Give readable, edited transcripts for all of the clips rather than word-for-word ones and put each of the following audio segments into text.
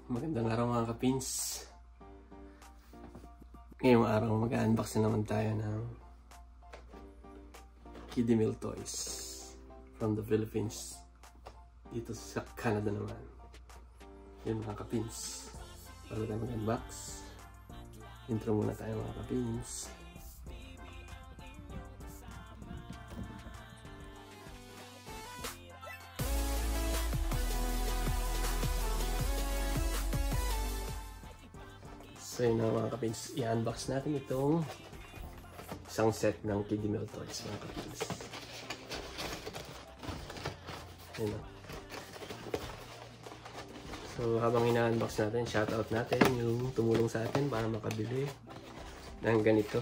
Magandang araw mga kapins. Ngayong araw mag-unbox na naman tayo ng Kiddie Meal Toys from the Philippines. Dito sa Canada naman. Yun mga kapins. Bago tayo mag-unbox, intro muna tayo mga kapins. So yun na mga kapins, i-unbox natin itong isang set ng Kiddie Meal Toys mga kapins. Yun na. So habang ina-unbox natin, shoutout natin yung tumulong sa atin para makabili ng ganito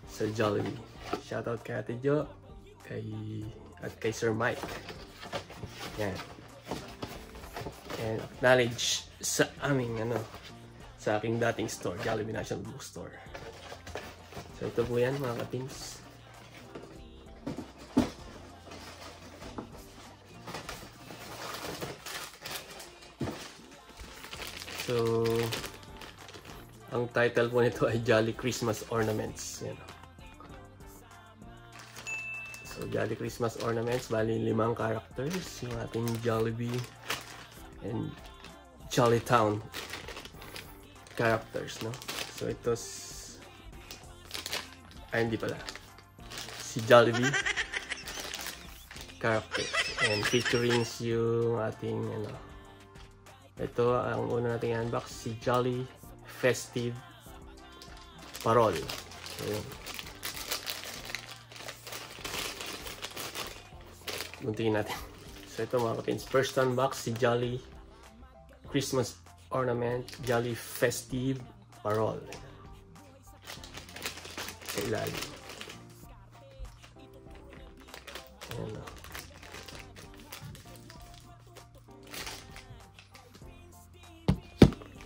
sa Jollibee. Shoutout kay Ate Jo, at kay Sir Mike. Yan. And acknowledge sa aming sa aking dating store, Jollibee National Bookstore. So ito po yan mga kapins. So ang title po nito ay Jolly Christmas Ornaments. Yan. So Jolly Christmas Ornaments, bali 5 characters yung ating Jollibee and Jolly Town characters, no? So ito hindi pala si Jollibee characters and featuring yung ating ito ang una nating unbox, si Jolly Festive Parol. So yun, guntingin natin. So ito mga kapins, first unbox, si Jolly Christmas Ornament, Jolly Festive Parol. Sa ilalim. Ayan o.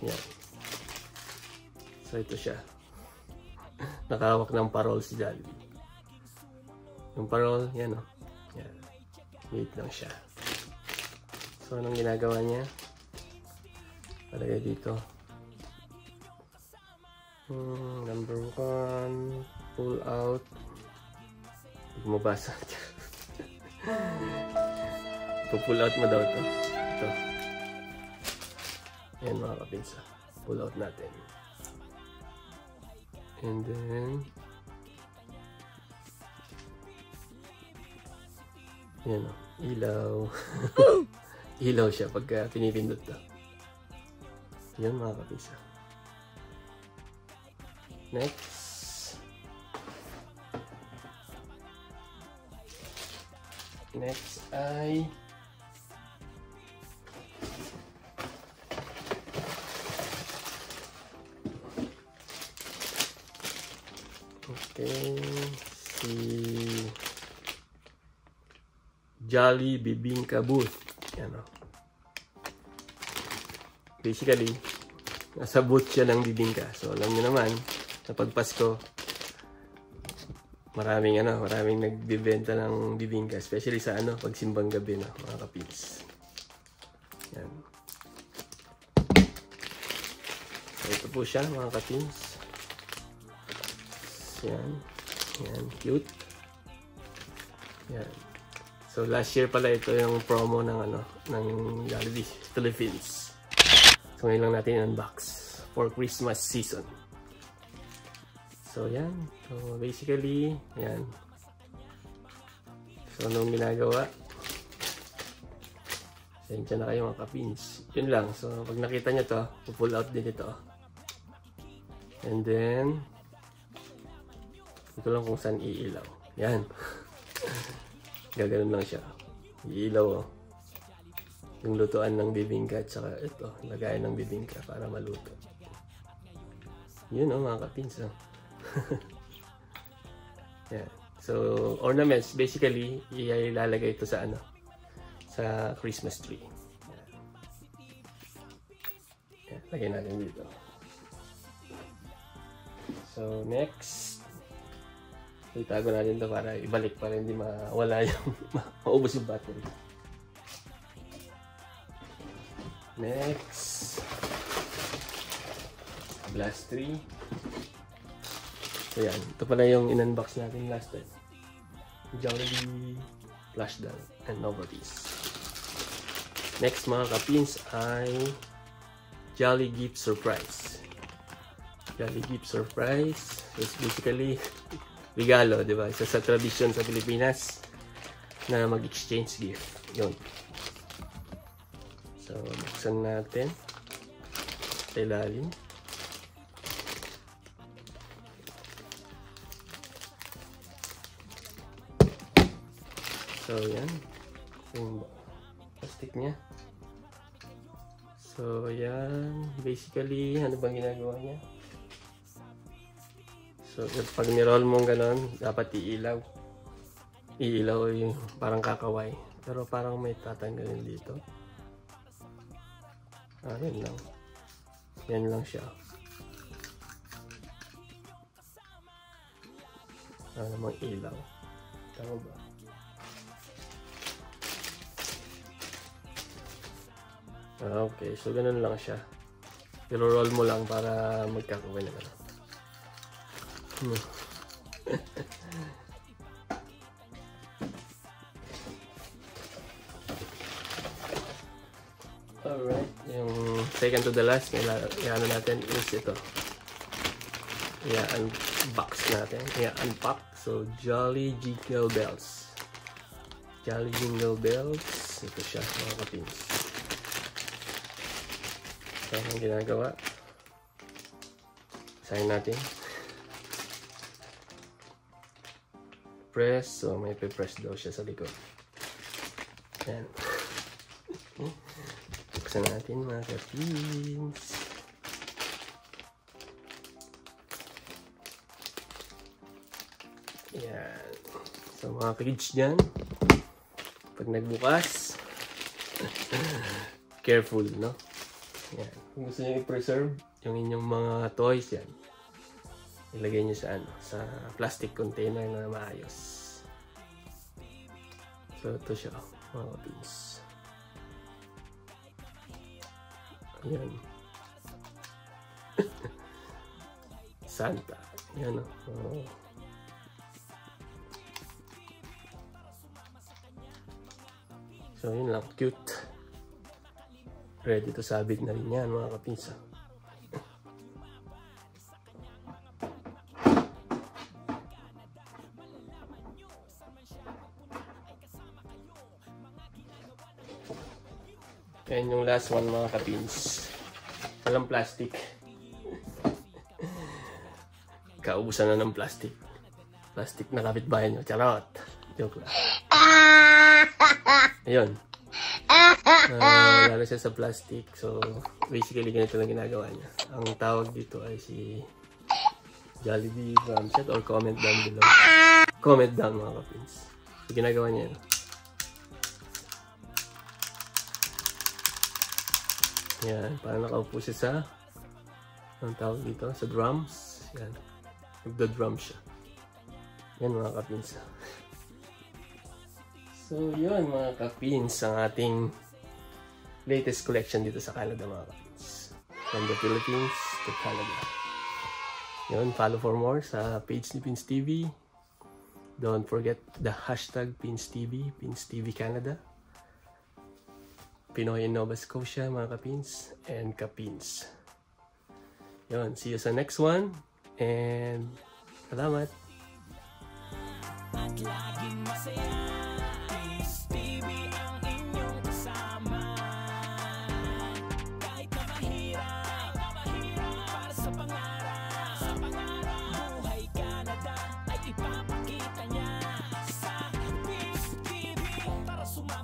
Yan. So ito siya. Nakahawak ng parol si Jollibee. Yung parol, yan o. Yan. Liit lang siya. So anong ginagawa niya? Palagay dito. Number 1, pull out. Hindi mo basa. Pull out mo daw ito. Ito. Ayan mga kapinsa. Pull out natin. And then yan o. Ilaw. Ilaw siya pagka pinipindot to. Yan mga kapisa. Next ay si Jolly Bibingka Booth. Yan o. Basically, nasa booth siya ng bibingka. So, alam niyo naman, sa pagpasko, maraming nagbibenta ng bibingka. Especially sa pag simbang gabi na, mga kapits. Yan. So, ito po siya, mga kapits. Yan. Yan, cute. Yan. So, last year pala ito yung promo ng Jollibee Philippines. So ngayon lang natin unbox for Christmas season. So yan. So basically, yan. So anong ginagawa? Sensya na kayo mga kapins. Yun lang. So pag nakita nyo to, pull out din ito. And then, ito lang kung saan iilaw. Yan. Gaganon lang siya. Iilaw oh. Yung lutuan ng bibingka at saka ito, lagayan ng bibingka para maluto. Yun mga kapins. Yeah. So, ornaments, basically, ilalagay ito sa sa Christmas tree. Yeah. Lagay natin dito. So, next, itago natin ito para ibalik para hindi mawala yung maubos yung battery. Next, Blast 3. So yan, ito pala yung in-unbox natin last time. Jollibee, Flashdown, and Novelties. Next mga kapins ay Jolly Gift Surprise. Jolly Gift Surprise is basically regalo, di ba? Isa sa tradisyon sa Pilipinas na mag-exchange gift. Yun. So, buksan natin sa ilalim. So, yan. Yung plastic niya. So, yan. Basically, ano bang ginagawa niya? So, pag niroll mong ganon, dapat iilaw. Iilaw yung parang kakaway. Pero parang may tatanggalin dito. Yan lang. Yan lang siya. Namang ilaw. Tama ba? Okay, so ganun lang siya. Pero roll mo lang para magkakaway na gano'n. Alright, yung second to the last, ano natin is ito. I-unbox natin. I-unpack. So, Jolly Jingle Bells. Jolly Jingle Bells. Ito siya, mga kapins. So, ang ginagawa, sign natin. Press. So, may pe-press daw siya sa likod. Ayan. Buksan natin mga kapins. Ayan. So, mga kids dyan, pag nagbukas, careful, no? Yan. Kung gusto nyo i-preserve yung inyong mga toys, yan. Ilagay nyo sa sa plastic container na maayos. So, ito siya, mga kapins. Ayan. Santa. Ayan, oh. So, yun lang. Cute. Ready to sabit na rin yan, mga kapinsa. Ayan yung last one, mga kapins. Walang plastic. Kaubusan na ng plastic. Plastic na kapitbahay nyo. Charot. Joke lang. Ayun. Lalo siya sa plastic. So, basically, ganito lang ginagawa niya. Ang tawag dito ay si Jollibee Drumset or comment down below. Comment down, mga kapins. So, ginagawa niya yun. Yan. Parang nakaupo siya sa ang tawag dito? Sa drums. Yan. Nagda-drum siya. Yan, mga kapins. So, yun mga kapins, ang ating latest collection dito sa Canada, mga kapins. From the Philippines to Canada. Yun, follow for more sa page ni Pins TV. Don't forget the hashtag Pins TV, Pins TV Canada. Pinoy in Nova Scotia, mga kapins, and kapins. Yun, see you sa next one. And salamat. At laging masaya.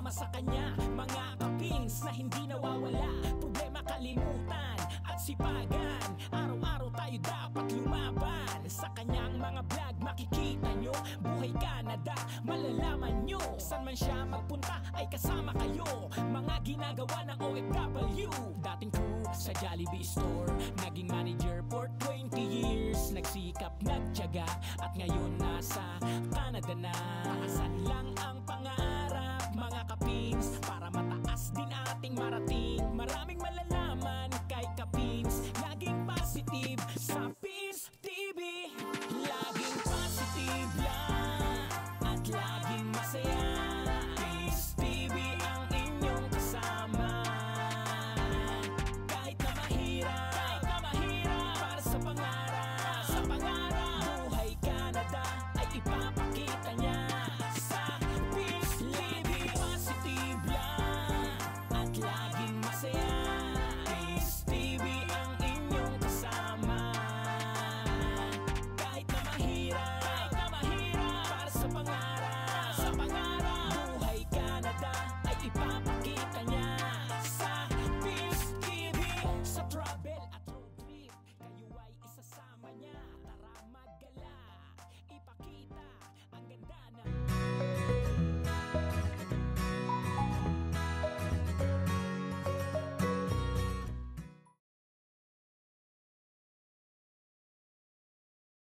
Sa kanya, mga kapins na hindi nawawala. Problema kalimutan at sipagan. Araw-araw tayo dapat lumaban. Sa kanyang mga vlog makikita nyo, buhay Canada, malalaman nyo. San man siya magpunta ay kasama kayo. Mga ginagawa ng OFW. Dating crew sa Jollibee store, naging manager for 20 years. Nagsikap, nagtiyaga at ngayon nasa Canada na. Asan lang ang